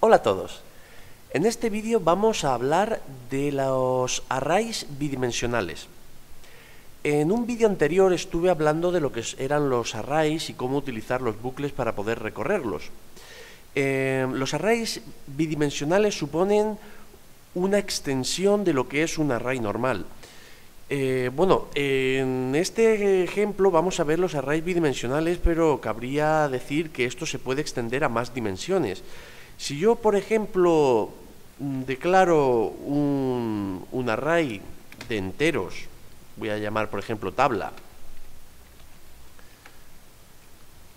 Hola a todos. En este vídeo vamos a hablar de los arrays bidimensionales. En un vídeo anterior estuve hablando de lo que eran los arrays y cómo utilizar los bucles para poder recorrerlos. Los arrays bidimensionales suponen una extensión de lo que es un array normal. En este ejemplo vamos a ver los arrays bidimensionales, pero cabría decir que esto se puede extender a más dimensiones. Si yo, por ejemplo, declaro un array de enteros, voy a llamar, por ejemplo, tabla,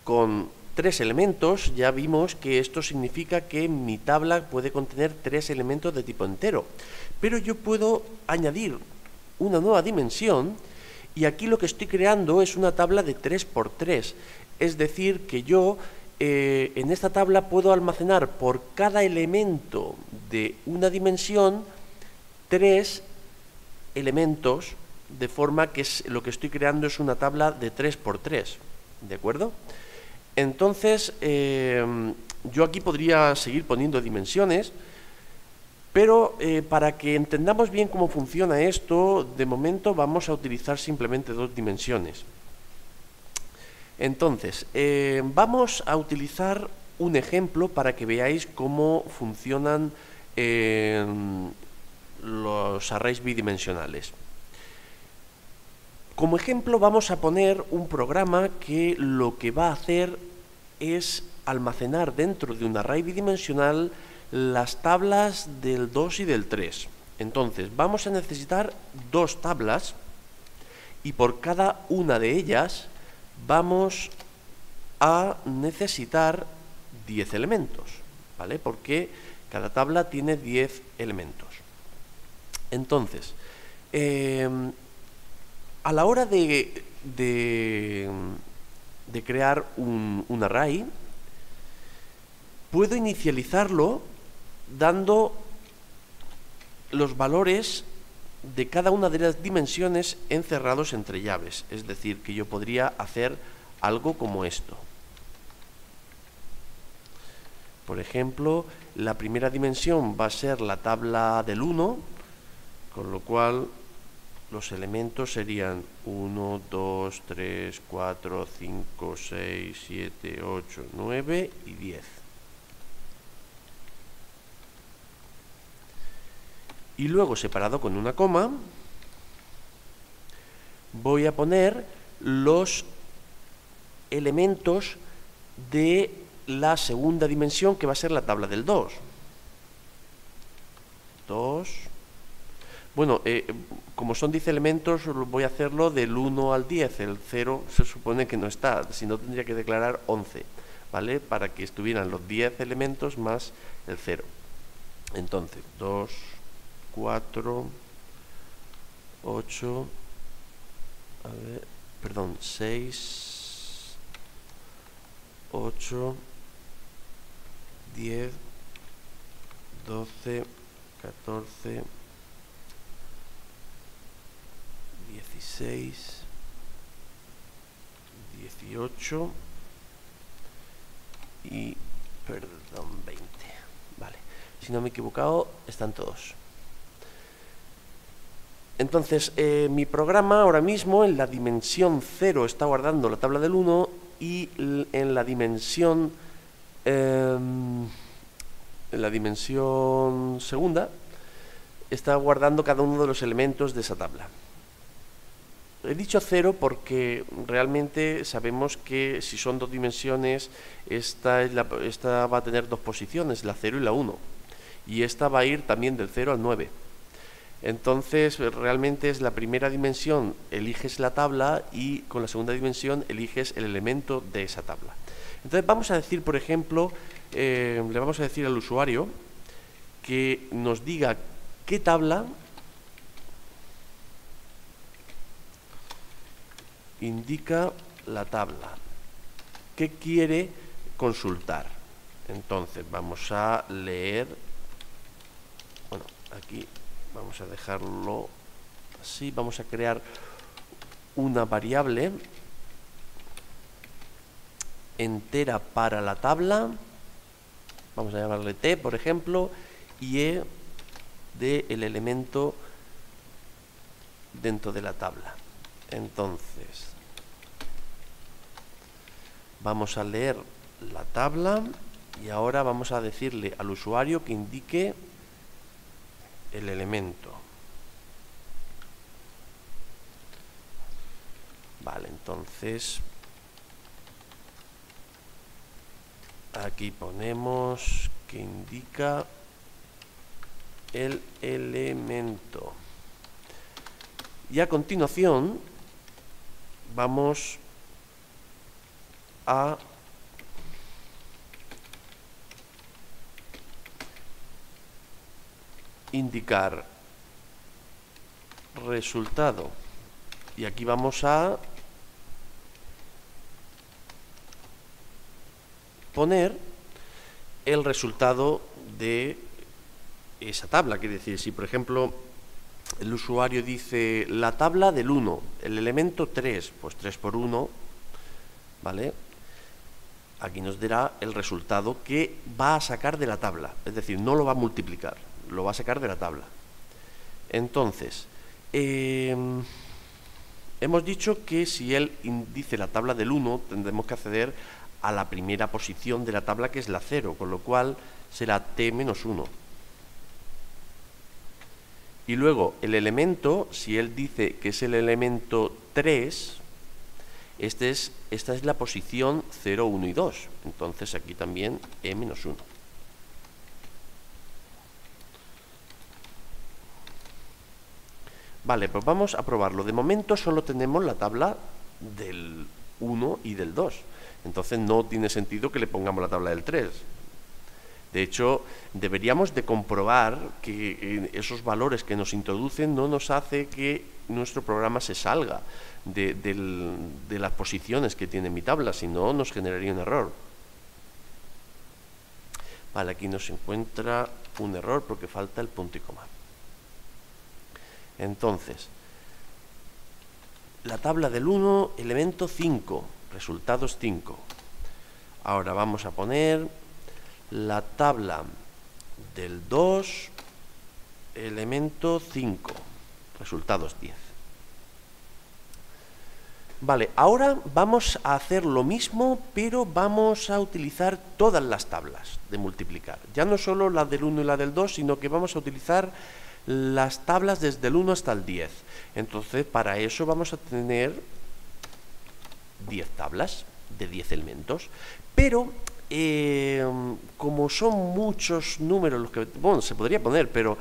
con 3 elementos, ya vimos que esto significa que mi tabla puede contener 3 elementos de tipo entero. Pero yo puedo añadir una nueva dimensión y aquí lo que estoy creando es una tabla de 3 por 3. Es decir, que yo en esta tabla puedo almacenar por cada elemento de una dimensión 3 elementos, de forma que lo que estoy creando es una tabla de 3 por 3. ¿De acuerdo? Entonces, yo aquí podría seguir poniendo dimensiones, pero para que entendamos bien cómo funciona esto, de momento vamos a utilizar simplemente 2 dimensiones. Entonces, vamos a utilizar un ejemplo para que veáis cómo funcionan los arrays bidimensionales. Como ejemplo vamos a poner un programa que lo que va a hacer es almacenar dentro de un array bidimensional las tablas del 2 y del 3. Entonces vamos a necesitar 2 tablas y por cada una de ellas vamos a necesitar 10 elementos, ¿vale? Porque cada tabla tiene 10 elementos. Entonces, a la hora de crear un array, puedo inicializarlo dando los valores de cada una de las dimensiones encerrados entre llaves. Es decir, que yo podría hacer algo como esto. Por ejemplo, la primera dimensión va a ser la tabla del 1, con lo cual los elementos serían 1, 2, 3, 4, 5, 6, 7, 8, 9 y 10. Y luego, separado con una coma, voy a poner los elementos de la segunda dimensión, que va a ser la tabla del 2. 2. Bueno, como son 10 elementos, voy a hacerlo del 1 al 10. El 0 se supone que no está, si no tendría que declarar 11, ¿vale? Para que estuvieran los 10 elementos más el 0. Entonces, 2, 4, 8, 6, 8, 10, 12, 14, 16, 18 y, 20. Vale, si no me he equivocado, están todos. Entonces, mi programa ahora mismo en la dimensión 0 está guardando la tabla del 1 y en la dimensión segunda está guardando cada uno de los elementos de esa tabla. He dicho 0 porque realmente sabemos que si son 2 dimensiones, esta va a tener 2 posiciones, la 0 y la 1. Y esta va a ir también del 0 al 9. Entonces, realmente es la primera dimensión, eliges la tabla y con la segunda dimensión eliges el elemento de esa tabla. Entonces vamos a decir, por ejemplo, le vamos a decir al usuario que nos diga qué tabla indica la tabla, qué quiere consultar. Entonces vamos a leer, bueno, aquí vamos a dejarlo así, vamos a crear una variable entera para la tabla vamos a llamarle T, por ejemplo, y E del elemento dentro de la tabla. Entonces, vamos a leer la tabla y ahora vamos a decirle al usuario que indique el elemento. Vale, entonces aquí ponemos que indica el elemento. Y a continuación vamos a indicar resultado. Y aquí vamos a poner el resultado de esa tabla. Quiere decir, si por ejemplo el usuario dice la tabla del 1, el elemento 3, pues 3 por 1, ¿vale? Aquí nos dará el resultado que va a sacar de la tabla, es decir, no lo va a multiplicar, lo va a sacar de la tabla. Entonces, hemos dicho que si él dice la tabla del 1, tendremos que acceder a la primera posición de la tabla, que es la 0, con lo cual será t menos 1. Y luego el elemento, si él dice que es el elemento 3, esta es la posición 0, 1 y 2. Entonces aquí también e menos 1. Vale, pues vamos a probarlo. De momento solo tenemos la tabla del 1 y del 2. Entonces no tiene sentido que le pongamos la tabla del 3. De hecho, deberíamos de comprobar que esos valores que nos introducen no nos hace que nuestro programa se salga de las posiciones que tiene mi tabla, si no nos generaría un error. Vale, aquí nos encuentra un error porque falta el punto y coma. Entonces, la tabla del 1, elemento 5, resultados 5. Ahora vamos a poner la tabla del 2, elemento 5, resultados 10. Vale, ahora vamos a hacer lo mismo, pero vamos a utilizar todas las tablas de multiplicar. Ya no solo la del 1 y la del 2, sino que vamos a utilizar las tablas desde el 1 hasta el 10. Entonces, para eso vamos a tener 10 tablas de 10 elementos. Pero, como son muchos números los que... Bueno, se podría poner, pero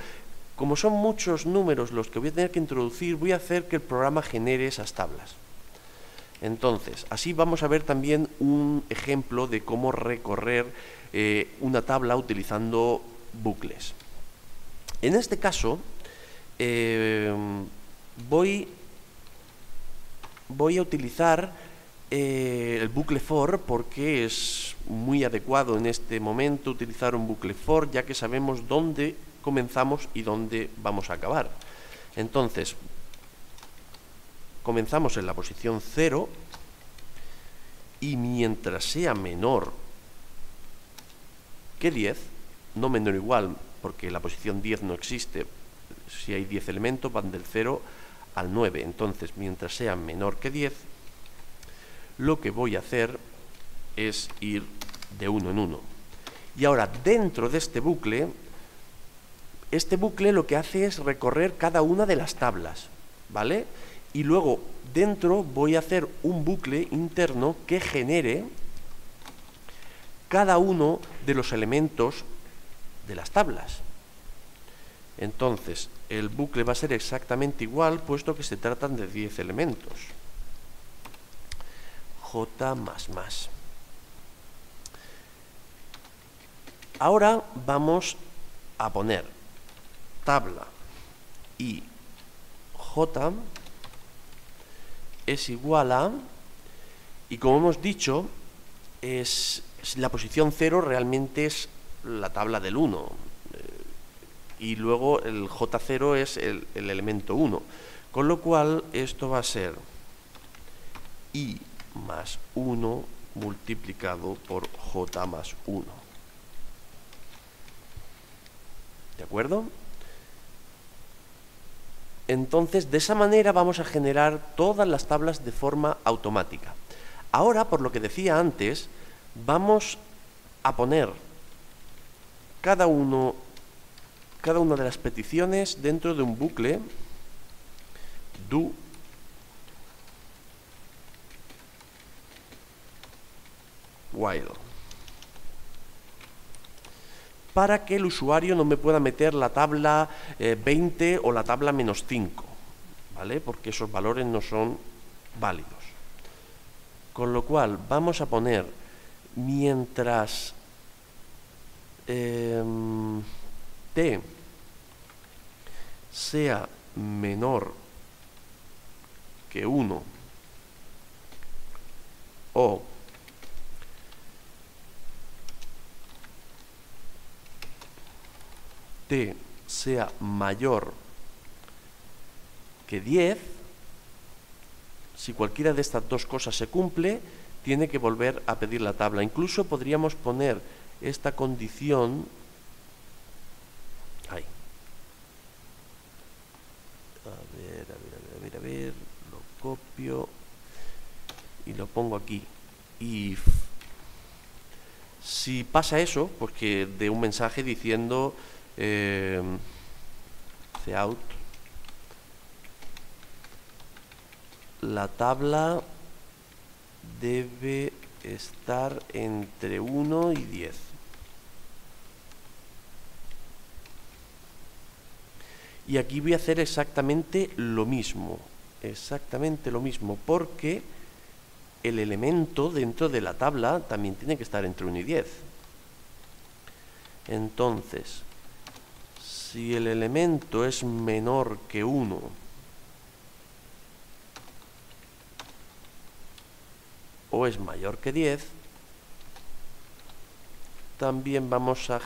como son muchos números los que voy a tener que introducir, voy a hacer que el programa genere esas tablas. Entonces, así vamos a ver también un ejemplo de cómo recorrer una tabla utilizando bucles. En este caso, voy a utilizar el bucle for porque es muy adecuado en este momento utilizar un bucle for, ya que sabemos dónde comenzamos y dónde vamos a acabar. Entonces, comenzamos en la posición 0 y mientras sea menor que 10, no menor o igual, porque la posición 10 no existe, si hay 10 elementos van del 0 al 9, entonces mientras sea menor que 10, lo que voy a hacer es ir de 1 en 1. Y ahora dentro de este bucle lo que hace es recorrer cada una de las tablas, ¿vale? Y luego dentro voy a hacer un bucle interno que genere cada uno de los elementos de las tablas. Entonces, el bucle va a ser exactamente igual, puesto que se tratan de 10 elementos. J++. Ahora vamos a poner tabla y J es igual a, y como hemos dicho, la posición 0 realmente es la tabla del 1, y luego el J0 es el elemento 1, con lo cual esto va a ser I más 1 multiplicado por J más 1. ¿De acuerdo? Entonces, de esa manera vamos a generar todas las tablas de forma automática. Ahora, por lo que decía antes, vamos a poner cada una de las peticiones dentro de un bucle do while, para que el usuario no me pueda meter la tabla 20 o la tabla -5, ¿vale? Porque esos valores no son válidos. Con lo cual vamos a poner, mientras t sea menor que 1 o t sea mayor que 10, si cualquiera de estas dos cosas se cumple, tiene que volver a pedir la tabla. Incluso podríamos poner esta condición ahí. A ver, lo copio y lo pongo aquí. If. Si pasa eso, porque de un mensaje diciendo cout, la tabla debe estar entre 1 y 10. Y aquí voy a hacer exactamente lo mismo, porque el elemento dentro de la tabla también tiene que estar entre 1 y 10. Entonces, si el elemento es menor que 1 o es mayor que 10, también vamos a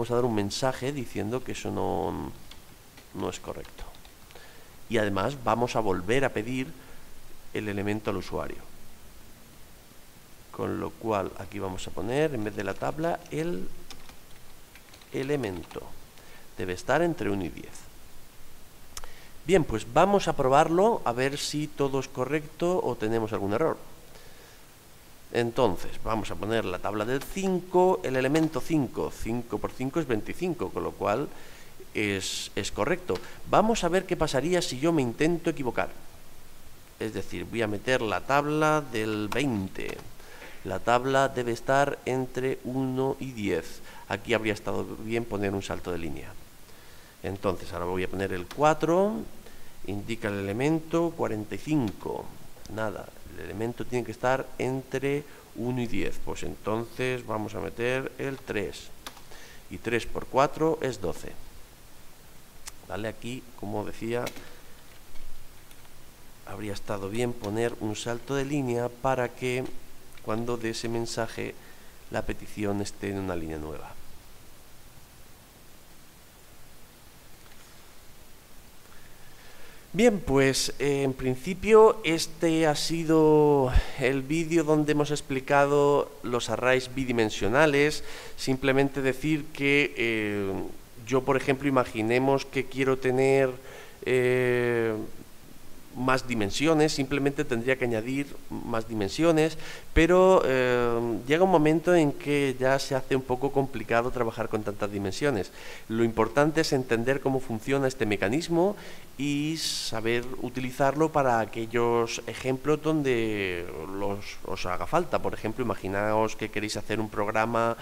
dar un mensaje diciendo que eso no es correcto. Y además vamos a volver a pedir el elemento al usuario. Con lo cual aquí vamos a poner, en vez de la tabla, el elemento debe estar entre 1 y 10. Bien, pues vamos a probarlo a ver si todo es correcto o tenemos algún error. Entonces, vamos a poner la tabla del 5, el elemento 5. 5 por 5 es 25, con lo cual es correcto. Vamos a ver qué pasaría si yo me intento equivocar. Es decir, voy a meter la tabla del 20. La tabla debe estar entre 1 y 10. Aquí habría estado bien poner un salto de línea. Entonces, ahora voy a poner el 4, indica el elemento 45. Nada, el elemento tiene que estar entre 1 y 10. Pues entonces vamos a meter el 3. Y 3 por 4 es 12. Vale, aquí, como decía, habría estado bien poner un salto de línea para que cuando dé ese mensaje la petición esté en una línea nueva. Bien, pues en principio este ha sido el vídeo donde hemos explicado los arrays bidimensionales. Simplemente decir que yo, por ejemplo, imaginemos que quiero tener más dimensiones, simplemente tendría que añadir más dimensiones, pero llega un momento en que ya se hace un poco complicado trabajar con tantas dimensiones. Lo importante es entender cómo funciona este mecanismo y saber utilizarlo para aquellos ejemplos donde os haga falta. Por ejemplo, imaginaos que queréis hacer un programa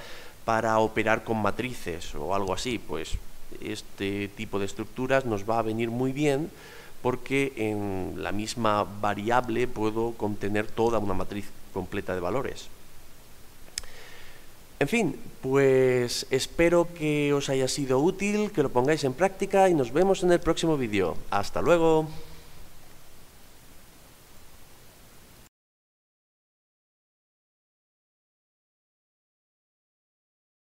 para operar con matrices o algo así, pues este tipo de estructuras nos va a venir muy bien, porque en la misma variable puedo contener toda una matriz completa de valores. En fin, pues espero que os haya sido útil, que lo pongáis en práctica y nos vemos en el próximo vídeo. ¡Hasta luego!